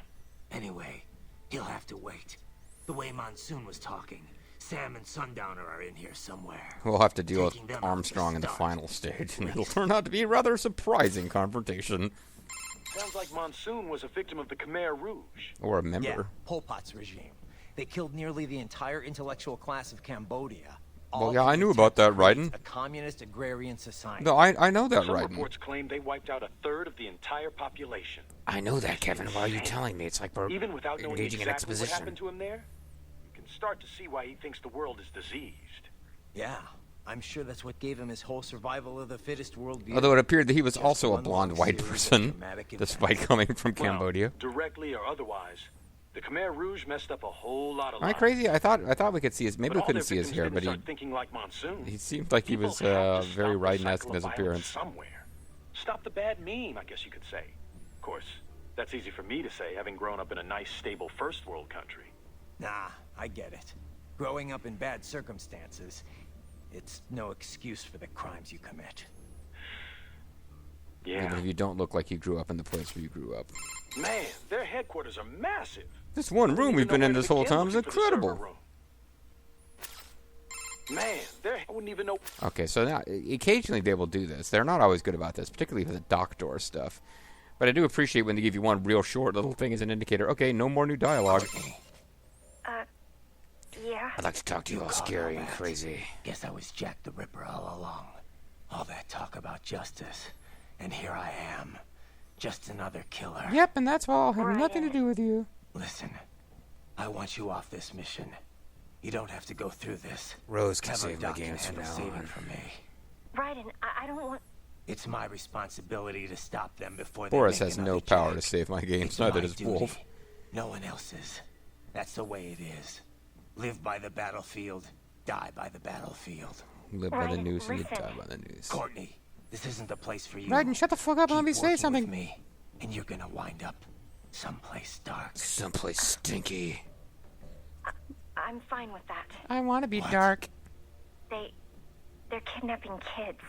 [SPEAKER 2] Anyway, he'll have to wait. The way Monsoon was talking, Sam and Sundowner are in here somewhere.
[SPEAKER 1] We'll have to deal
[SPEAKER 2] Taking
[SPEAKER 1] with
[SPEAKER 2] them out
[SPEAKER 1] Armstrong
[SPEAKER 2] to
[SPEAKER 1] in the
[SPEAKER 2] start.
[SPEAKER 1] final stage, and it'll turn out to be a rather surprising confrontation.
[SPEAKER 7] Sounds like Monsoon was a victim of the Khmer Rouge.
[SPEAKER 1] Or a
[SPEAKER 8] Yeah,
[SPEAKER 1] member.
[SPEAKER 8] Pol Pot's regime. They killed nearly the entire intellectual class of Cambodia.
[SPEAKER 1] Well,
[SPEAKER 8] all
[SPEAKER 1] yeah, I
[SPEAKER 8] in
[SPEAKER 1] knew
[SPEAKER 8] the
[SPEAKER 1] about that,
[SPEAKER 8] attempt to create
[SPEAKER 1] Raiden.
[SPEAKER 8] A communist agrarian society.
[SPEAKER 1] No, I know that,
[SPEAKER 7] Some
[SPEAKER 1] Raiden.
[SPEAKER 7] reports claim they wiped out a third of the entire population.
[SPEAKER 1] I know that, Kevin. Why are you telling me? It's like we're
[SPEAKER 7] Even without knowing
[SPEAKER 1] engaging in
[SPEAKER 7] exactly what
[SPEAKER 1] exposition.
[SPEAKER 7] happened to him there, you can start to see why he thinks the world is diseased.
[SPEAKER 8] Yeah, I'm sure that's what gave him his whole survival of the fittest worldview.
[SPEAKER 1] Although it appeared that he was
[SPEAKER 8] Just
[SPEAKER 1] also a
[SPEAKER 8] one
[SPEAKER 1] blonde
[SPEAKER 8] long
[SPEAKER 1] white
[SPEAKER 8] series of
[SPEAKER 1] person,
[SPEAKER 8] dramatic
[SPEAKER 1] despite
[SPEAKER 8] events.
[SPEAKER 1] coming from
[SPEAKER 7] Well,
[SPEAKER 1] Cambodia.
[SPEAKER 7] directly or otherwise, the Khmer Rouge messed up a whole lot of
[SPEAKER 1] Am I
[SPEAKER 7] lives.
[SPEAKER 1] crazy? I thought we could see his. Maybe
[SPEAKER 7] But
[SPEAKER 1] we
[SPEAKER 7] all
[SPEAKER 1] couldn't
[SPEAKER 7] their
[SPEAKER 1] see his
[SPEAKER 7] victims
[SPEAKER 1] hair,
[SPEAKER 7] didn't
[SPEAKER 1] but
[SPEAKER 7] start thinking like Monsoon.
[SPEAKER 1] he seemed like he
[SPEAKER 7] People
[SPEAKER 1] was
[SPEAKER 7] have to
[SPEAKER 1] very
[SPEAKER 7] stop the
[SPEAKER 1] Raiden-esque
[SPEAKER 7] cycle
[SPEAKER 1] in his
[SPEAKER 7] of violence
[SPEAKER 1] appearance.
[SPEAKER 7] somewhere. Stop the bad meme, I guess you could say. Of course, that's easy for me to say, having grown up in a nice, stable first world country.
[SPEAKER 8] Nah, I get it. Growing up in bad circumstances, it's no excuse for the crimes you commit.
[SPEAKER 7] Yeah.
[SPEAKER 1] Even if you don't look like you grew up in the place where you grew up.
[SPEAKER 7] Man, their headquarters are massive.
[SPEAKER 1] This one
[SPEAKER 7] I
[SPEAKER 1] room
[SPEAKER 7] wouldn't
[SPEAKER 1] we've
[SPEAKER 7] even
[SPEAKER 1] been
[SPEAKER 7] know
[SPEAKER 1] in
[SPEAKER 7] where
[SPEAKER 1] this
[SPEAKER 7] to
[SPEAKER 1] whole
[SPEAKER 7] begin
[SPEAKER 1] time is
[SPEAKER 7] looking for the server
[SPEAKER 1] incredible.
[SPEAKER 7] room. Man, I wouldn't even know.
[SPEAKER 1] Okay, so now occasionally they will do this. They're not always good about this, particularly for the dock door stuff. But I do appreciate when they give you one real short little thing as an indicator. Okay, no more new dialogue.
[SPEAKER 9] Yeah.
[SPEAKER 1] I'd like to talk to you all
[SPEAKER 2] caught
[SPEAKER 1] scary
[SPEAKER 2] all
[SPEAKER 1] and
[SPEAKER 2] that.
[SPEAKER 1] crazy.
[SPEAKER 2] Guess I was Jack the Ripper all along. All that talk about justice, and here I am, Just another killer.
[SPEAKER 1] Yep, and that's all. Have nothing to
[SPEAKER 5] Raiden.
[SPEAKER 1] do with you.
[SPEAKER 2] Listen, I want you off this mission. You don't have to go through this.
[SPEAKER 1] Rose can
[SPEAKER 2] Have
[SPEAKER 1] save my
[SPEAKER 2] Doc
[SPEAKER 1] games from
[SPEAKER 2] handle
[SPEAKER 1] now
[SPEAKER 2] saving
[SPEAKER 1] on.
[SPEAKER 2] for me.
[SPEAKER 5] Raiden, I don't want...
[SPEAKER 2] It's my responsibility to stop them before they
[SPEAKER 1] Boris
[SPEAKER 2] make
[SPEAKER 1] has
[SPEAKER 2] another
[SPEAKER 1] no power to
[SPEAKER 2] jack.
[SPEAKER 1] save my games,
[SPEAKER 2] It's
[SPEAKER 1] neither
[SPEAKER 2] my
[SPEAKER 1] does
[SPEAKER 2] duty.
[SPEAKER 1] Wolf.
[SPEAKER 2] No one else's. That's the way it is. Live by the battlefield, die by the battlefield.
[SPEAKER 1] Live by the
[SPEAKER 5] Raiden,
[SPEAKER 1] news and you
[SPEAKER 5] listen.
[SPEAKER 1] die by the news.
[SPEAKER 2] Courtney, this isn't the place for you.
[SPEAKER 1] Raiden, shut the fuck up and let
[SPEAKER 2] Keep
[SPEAKER 1] me say
[SPEAKER 2] working
[SPEAKER 1] something.
[SPEAKER 2] with me, and you're gonna wind up someplace dark.
[SPEAKER 1] Someplace stinky.
[SPEAKER 5] I'm fine with that.
[SPEAKER 1] I want to be
[SPEAKER 2] What?
[SPEAKER 1] dark.
[SPEAKER 5] They're kidnapping kids.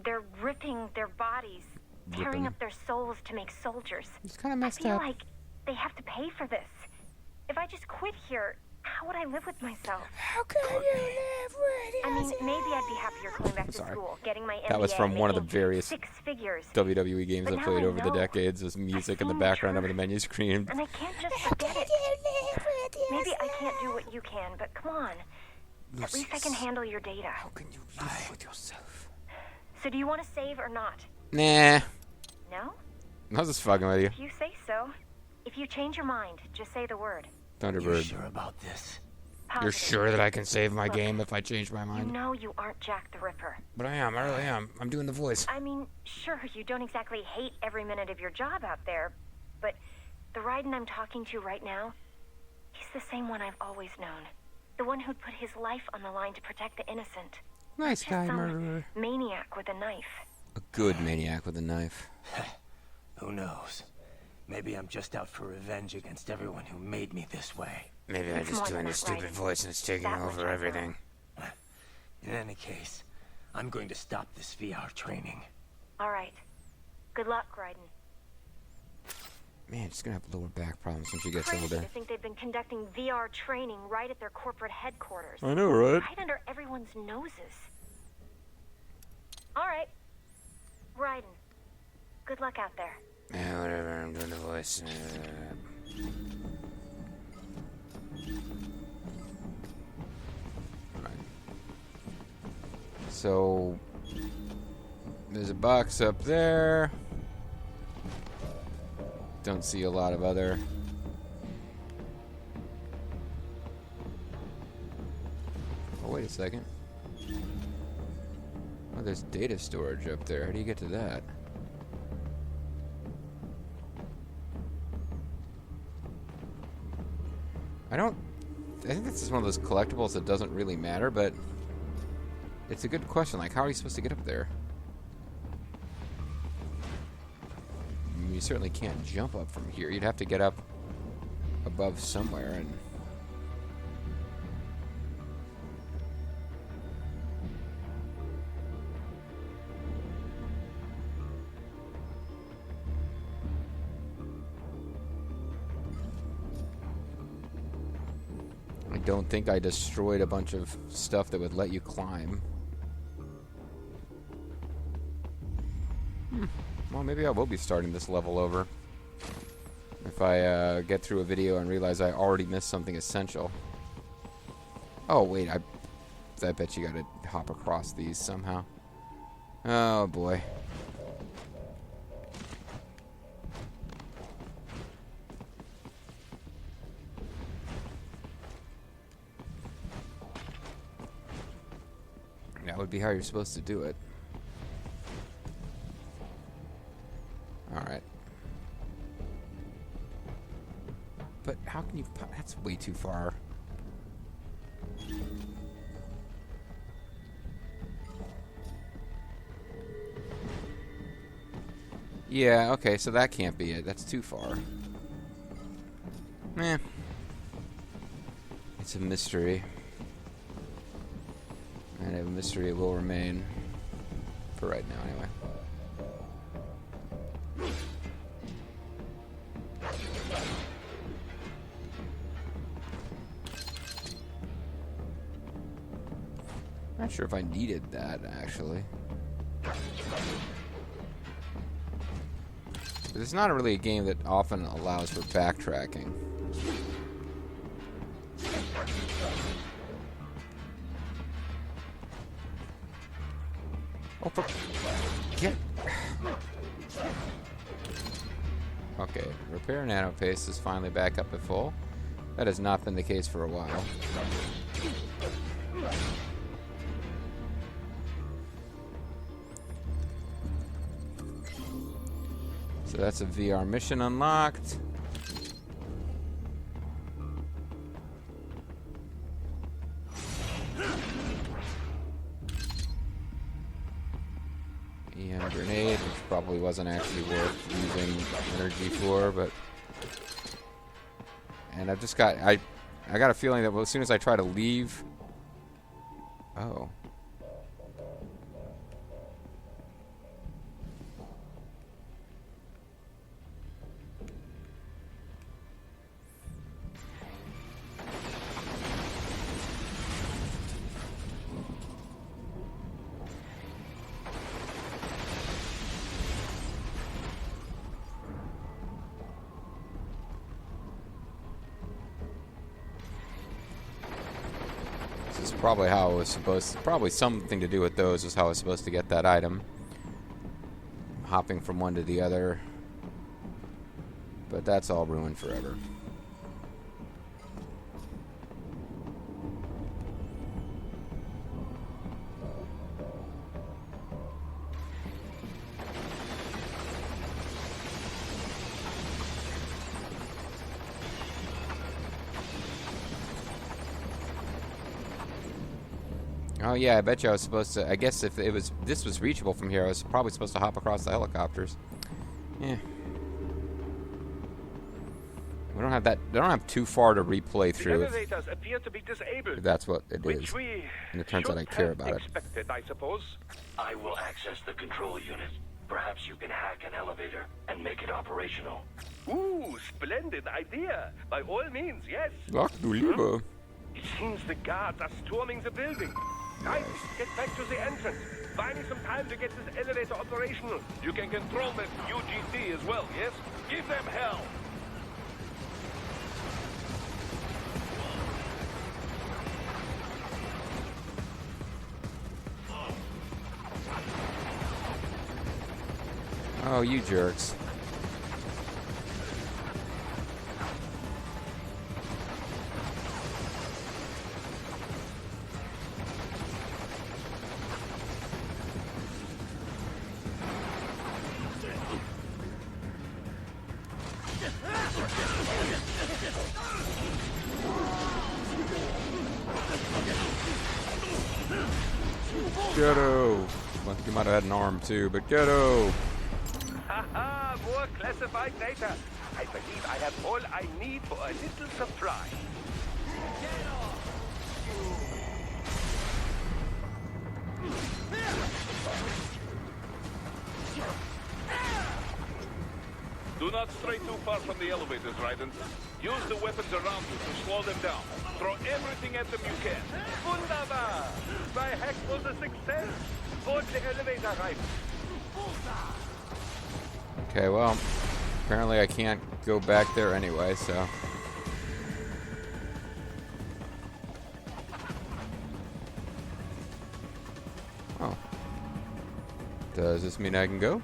[SPEAKER 5] They're ripping their bodies, tearing
[SPEAKER 1] Ripping.
[SPEAKER 5] up their souls to make soldiers.
[SPEAKER 1] It's kind of
[SPEAKER 5] I
[SPEAKER 1] messed
[SPEAKER 5] feel
[SPEAKER 1] up.
[SPEAKER 5] like they have to pay for this. If I just quit here, how would I live with myself?
[SPEAKER 1] How can you live with
[SPEAKER 5] I mean, maybe I'd be happier going back to
[SPEAKER 1] Sorry.
[SPEAKER 5] school, getting my MBA,
[SPEAKER 1] That was from one of the
[SPEAKER 5] making
[SPEAKER 1] various
[SPEAKER 5] 6 figures.
[SPEAKER 1] WWE games
[SPEAKER 5] But
[SPEAKER 1] I
[SPEAKER 5] now
[SPEAKER 1] played
[SPEAKER 5] I
[SPEAKER 1] over the
[SPEAKER 5] know.
[SPEAKER 1] decades. There's music in the
[SPEAKER 5] seen the
[SPEAKER 1] background of
[SPEAKER 5] truth.
[SPEAKER 1] the menu screen.
[SPEAKER 5] And I can't just forget it. Maybe I can't do what you can, but come on. At least I can handle your data.
[SPEAKER 1] How can you live with yourself?
[SPEAKER 5] So do you want to save or not?
[SPEAKER 1] Nah.
[SPEAKER 5] No?
[SPEAKER 1] I was just fucking with you.
[SPEAKER 5] If you say so. If you change your mind, just say the word.
[SPEAKER 2] You're
[SPEAKER 1] Thunderbird.
[SPEAKER 2] sure about this?
[SPEAKER 1] You're
[SPEAKER 5] Positive.
[SPEAKER 1] sure that I can save my
[SPEAKER 5] Look,
[SPEAKER 1] game if I change my
[SPEAKER 5] You
[SPEAKER 1] mind?
[SPEAKER 5] know you aren't Jack the Ripper.
[SPEAKER 1] But I am. I really am. I'm doing the voice.
[SPEAKER 5] I mean, sure, you don't exactly hate every minute of your job out there, but the Raiden I'm talking to right now, he's the same one I've always known. The one who'd put his life on the line to protect the innocent.
[SPEAKER 1] Nice
[SPEAKER 5] Just
[SPEAKER 1] guy,
[SPEAKER 5] some
[SPEAKER 1] murderer.
[SPEAKER 5] maniac with a knife.
[SPEAKER 1] A good maniac with a knife.
[SPEAKER 2] Who knows? Maybe I'm just out for revenge against everyone who made me this way.
[SPEAKER 1] Maybe
[SPEAKER 5] It's more than that, Raiden.
[SPEAKER 1] voice and it's taking
[SPEAKER 5] That much I know.
[SPEAKER 2] In any case, I'm going to stop this VR training.
[SPEAKER 5] All right. Good luck, Raiden.
[SPEAKER 1] Man, she's gonna have lower back problems when she gets
[SPEAKER 5] Crazy
[SPEAKER 1] older.
[SPEAKER 5] to think they've been conducting VR training right at their corporate headquarters.
[SPEAKER 1] I know, right?
[SPEAKER 5] Right under everyone's noses. All right. Raiden. Good luck out there.
[SPEAKER 1] Yeah, whatever. I'm doing the voice. Alright. So there's a box up there. Don't see a lot of other. Oh, wait a second. Oh, there's data storage up there. How do you get to that? I think this is one of those collectibles that doesn't really matter, but it's a good question. Like, how are you supposed to get up there? I mean, you certainly can't jump up from here. You'd have to get up above somewhere, and I don't think I destroyed a bunch of stuff that would let you climb. Well, maybe I will be starting this level over. If I get through a video and realize I already missed something essential. Oh, wait, I bet you gotta hop across these somehow. Oh, boy. That would be how you're supposed to do it. Alright. But how can you... That's way too far. Yeah, okay, so that can't be it. That's too far. Eh. It's a mystery. And a mystery will remain. For right now, anyway. Not sure if I needed that, actually. It's not really a game that often allows for backtracking. Oh, for... Get... Okay, repair nanopaste is finally back up at full. That has not been the case for a while. So that's a VR mission unlocked. EM grenade, which probably wasn't actually worth using energy for, but... And I've just got... I got a feeling that as soon as I try to leave... Oh. This is probably how I was supposed to... Probably something to do with those is how I was supposed to get that item. Hopping from one to the other. But that's all ruined forever. Oh yeah, I bet you I was supposed to... I guess if it was... This was reachable from here, I was probably supposed to hop across the helicopters. Yeah. We don't have that... They don't have too far to replay through.
[SPEAKER 3] The elevators appear to be disabled.
[SPEAKER 1] If that's what it is. And it turns out I care about it.
[SPEAKER 3] I suppose.
[SPEAKER 6] I will access the control unit. Perhaps you can hack an elevator and make it operational.
[SPEAKER 3] Ooh, splendid idea. By all means, yes.
[SPEAKER 1] Ach du Liebe.
[SPEAKER 3] It seems the guards are storming the building. Right, get back to the entrance. Buy me some time to get this elevator operational.
[SPEAKER 4] You can control that UGC as well, yes? Give them hell!
[SPEAKER 1] Oh, you jerks. Ghetto. Well, you might have had an arm too, but ghetto.
[SPEAKER 3] Haha, more classified data. I believe I have all I need for a little surprise.
[SPEAKER 4] Do not stray too far from the elevators, Raiden. Use the weapons around you to slow them down. Throw everything at them you can.
[SPEAKER 3] Wunderbar! My hack was a success. Board the elevator, Raiden.
[SPEAKER 1] Okay, well, apparently I can't go back there anyway, so... Oh. Does this mean I can go?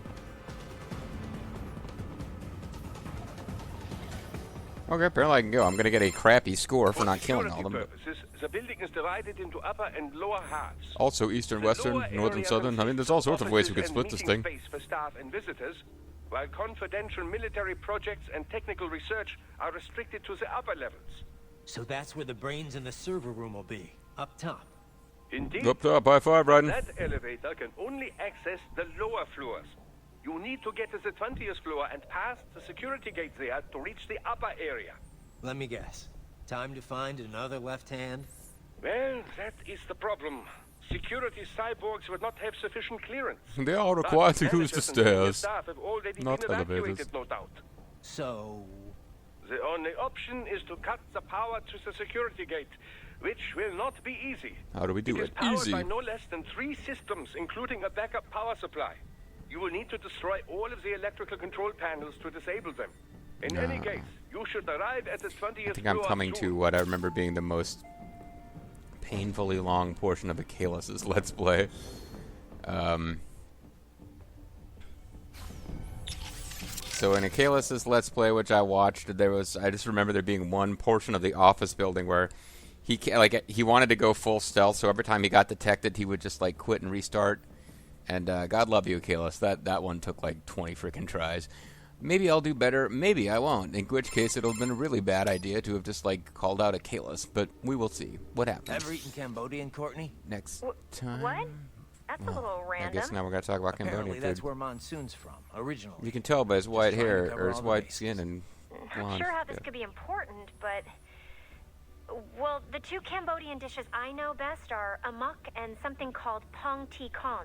[SPEAKER 1] Okay, apparently I can go. I'm gonna get a crappy score for not killing all of them.
[SPEAKER 3] Purposes, the building is divided into upper and lower halves.
[SPEAKER 1] Also, eastern, western, northern, southern. I mean, there's all sorts of ways we could split this thing.
[SPEAKER 3] Space for staff and visitors, while confidential military projects and technical research are restricted to the upper levels.
[SPEAKER 8] So that's where the brains in the server room will be, up top.
[SPEAKER 3] Indeed.
[SPEAKER 1] Up top, high five, Raiden.
[SPEAKER 3] That elevator can only access the lower floors. You need to get to the 20th floor and past the security gate there to reach the upper area.
[SPEAKER 8] Let me guess. Time to find another left hand?
[SPEAKER 3] Well, that is the problem. Security cyborgs would not have sufficient clearance.
[SPEAKER 1] They are required to use the stairs,
[SPEAKER 3] staff have already
[SPEAKER 1] not
[SPEAKER 3] been evacuated,
[SPEAKER 1] elevators.
[SPEAKER 3] no doubt.
[SPEAKER 8] So...
[SPEAKER 3] The only option is to cut the power to the security gate, which will not be easy.
[SPEAKER 1] How do we do
[SPEAKER 3] It is
[SPEAKER 1] it?
[SPEAKER 3] powered
[SPEAKER 1] Easy.
[SPEAKER 3] by no less than 3 systems, including a backup power supply. You will need to destroy all of the electrical control panels to disable them. In any case, you should arrive at the 20th
[SPEAKER 1] I think I'm
[SPEAKER 3] floor
[SPEAKER 1] coming
[SPEAKER 3] soon.
[SPEAKER 1] to what I remember being the most painfully long portion of the Kalis' Let's Play. So in Achilles' Let's Play, which I watched, I just remember there being one portion of the office building where he wanted to go full stealth, so every time he got detected, he would just like quit and restart. And God love you, Achilles. That one took like 20 freaking tries. Maybe I'll do better. Maybe I won't. In which case, it'll have been a really bad idea to have just like called out Achilles. But we will see what happens.
[SPEAKER 8] Ever eaten Cambodian, Courtney?
[SPEAKER 1] Next time.
[SPEAKER 5] What? That's a little random.
[SPEAKER 1] I guess now we're gonna talk about
[SPEAKER 8] Apparently
[SPEAKER 1] Cambodian
[SPEAKER 8] that's
[SPEAKER 1] food.
[SPEAKER 8] where Monsoon's from, originally.
[SPEAKER 1] You can tell by his white
[SPEAKER 8] trying to
[SPEAKER 1] hair
[SPEAKER 8] cover
[SPEAKER 1] or his
[SPEAKER 8] all the
[SPEAKER 1] white
[SPEAKER 8] bases.
[SPEAKER 1] skin and
[SPEAKER 5] I'm
[SPEAKER 1] blonde.
[SPEAKER 5] sure how this
[SPEAKER 1] Yeah.
[SPEAKER 5] could be important, but... Well, the two Cambodian dishes I know best are amok and something called pong ti kon.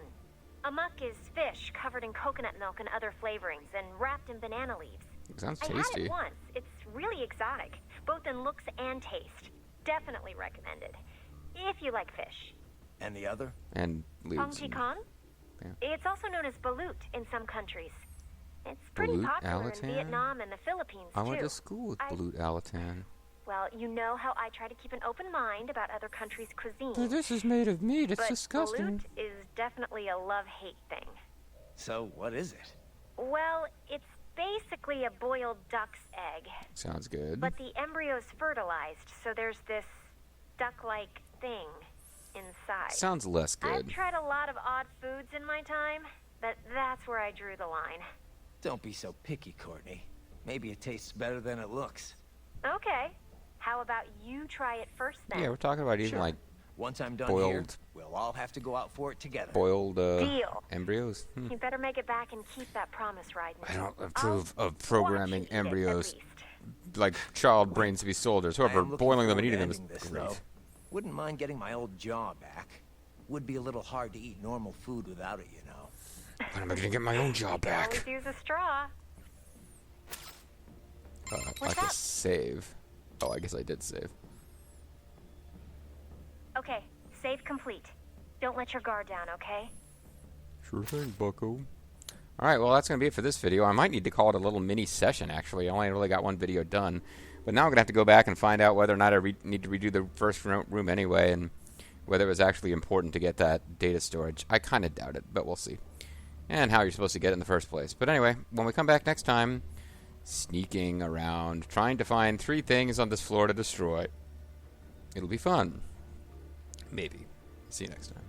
[SPEAKER 5] Amok is fish covered in coconut milk and other flavorings and wrapped in banana leaves.
[SPEAKER 1] It sounds
[SPEAKER 5] I had
[SPEAKER 1] tasty.
[SPEAKER 5] it once. It's really exotic, both in looks and taste. Definitely recommended. If you like fish.
[SPEAKER 8] And the other?
[SPEAKER 1] And leaves.
[SPEAKER 5] Pong ti
[SPEAKER 1] and-
[SPEAKER 5] kon?
[SPEAKER 1] Yeah.
[SPEAKER 5] It's also known as balut in some countries. It's pretty
[SPEAKER 1] Balut
[SPEAKER 5] popular
[SPEAKER 1] Alatan?
[SPEAKER 5] in Vietnam and the Philippines,
[SPEAKER 1] I went
[SPEAKER 5] too.
[SPEAKER 1] to school with
[SPEAKER 5] I-
[SPEAKER 1] Balut Alatan.
[SPEAKER 5] Well, you know how I try to keep an open mind about other countries' cuisine.
[SPEAKER 1] This is made of meat. It's
[SPEAKER 5] but
[SPEAKER 1] disgusting.
[SPEAKER 5] balut is definitely a love-hate thing.
[SPEAKER 8] So, what is it?
[SPEAKER 5] Well, it's basically a boiled duck's egg.
[SPEAKER 1] Sounds good.
[SPEAKER 5] But the embryo's fertilized, so there's this duck-like thing inside.
[SPEAKER 1] Sounds less
[SPEAKER 5] I've
[SPEAKER 1] good.
[SPEAKER 5] tried a lot of odd foods in my time, but that's where I drew the line.
[SPEAKER 8] Don't be so picky, Courtney. Maybe it tastes better than it looks.
[SPEAKER 5] Okay. How about you try it first then?
[SPEAKER 1] Yeah, we're talking about eating
[SPEAKER 8] Sure.
[SPEAKER 1] like
[SPEAKER 8] Once I'm done
[SPEAKER 1] boiled-
[SPEAKER 8] here, we'll all have to go out for it together.
[SPEAKER 1] boiled
[SPEAKER 5] Deal.
[SPEAKER 1] embryos.
[SPEAKER 5] You better make it back and keep that promise, Raiden.
[SPEAKER 1] I don't
[SPEAKER 5] I'll
[SPEAKER 1] approve of
[SPEAKER 5] watch
[SPEAKER 1] programming
[SPEAKER 5] you eat it, at
[SPEAKER 1] embryos
[SPEAKER 5] least.
[SPEAKER 1] like child brains to be soldiers.
[SPEAKER 8] I
[SPEAKER 1] However,
[SPEAKER 8] am looking
[SPEAKER 1] boiling them
[SPEAKER 8] forward
[SPEAKER 1] and
[SPEAKER 8] to
[SPEAKER 1] eating them is
[SPEAKER 8] ending this,
[SPEAKER 1] great.
[SPEAKER 8] though. Wouldn't mind getting my old jaw back. Would be a little hard to eat normal food without it, you know.
[SPEAKER 1] When am I gonna get my own jaw
[SPEAKER 5] You can
[SPEAKER 1] back?
[SPEAKER 5] always use a straw.
[SPEAKER 1] Like a
[SPEAKER 5] that?
[SPEAKER 1] save. Oh, I guess I did save.
[SPEAKER 5] Okay, save complete. Don't let your guard down, okay?
[SPEAKER 1] Sure thing, bucko. Alright, well that's going to be it for this video. I might need to call it a little mini session, actually. I only really got one video done. But now I'm going to have to go back and find out whether or not I need to redo the first room anyway, and whether it was actually important to get that data storage. I kind of doubt it, but we'll see. And how you're supposed to get it in the first place. But anyway, when we come back next time, sneaking around, trying to find 3 things on this floor to destroy. It'll be fun. Maybe. See you next time.